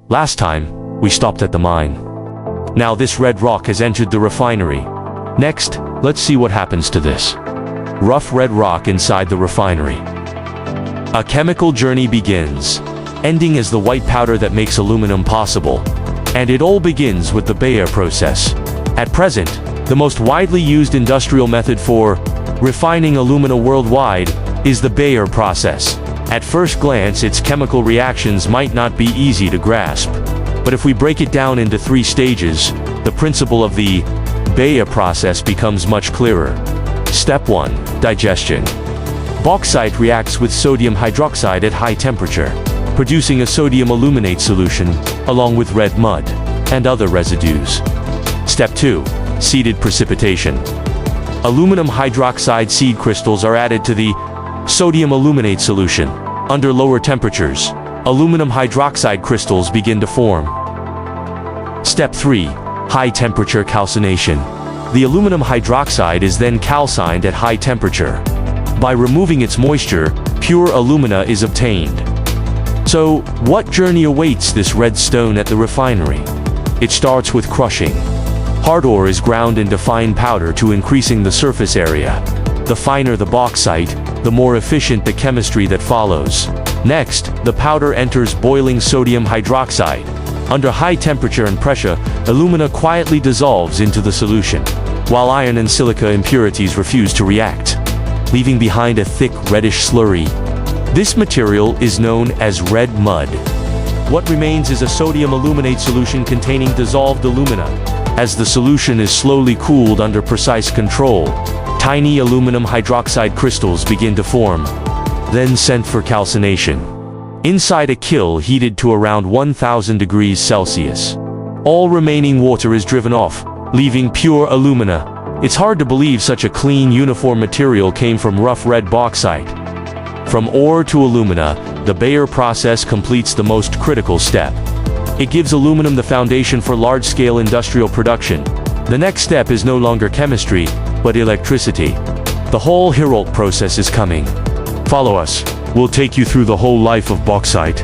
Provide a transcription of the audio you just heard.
Last time, we stopped at the mine. Now this red rock has entered the refinery. Next, let's see what happens to this rough red rock inside the refinery. A chemical journey begins, ending as the white powder that makes aluminum possible. And it all begins with the Bayer process. At present, the most widely used industrial method for refining alumina worldwide is the Bayer process. At first glance, its chemical reactions might not be easy to grasp. But if we break it down into 3 stages, the principle of the Bayer process becomes much clearer. Step 1. Digestion. Bauxite reacts with sodium hydroxide at high temperature, producing a sodium aluminate solution, along with red mud and other residues. Step 2. Seeded precipitation. Aluminum hydroxide seed crystals are added to the sodium aluminate solution. Under lower temperatures, aluminum hydroxide crystals begin to form. Step 3. High temperature calcination. The aluminum hydroxide is then calcined at high temperature. By removing its moisture, pure alumina is obtained. So, what journey awaits this red stone at the refinery? It starts with crushing. Hard ore is ground into fine powder to increasing the surface area. The finer the bauxite, the more efficient the chemistry that follows. Next, the powder enters boiling sodium hydroxide. Under high temperature and pressure, alumina quietly dissolves into the solution, while iron and silica impurities refuse to react, leaving behind a thick reddish slurry. This material is known as red mud. What remains is a sodium aluminate solution containing dissolved alumina. As the solution is slowly cooled under precise control, tiny aluminum hydroxide crystals begin to form, then sent for calcination. Inside a kiln heated to around 1000 degrees Celsius. All remaining water is driven off, leaving pure alumina. It's hard to believe such a clean, uniform material came from rough red bauxite. From ore to alumina, the Bayer process completes the most critical step. It gives aluminum the foundation for large-scale industrial production. The next step is no longer chemistry, but electricity. The whole Herald process is coming. Follow us. We'll take you through the whole life of bauxite.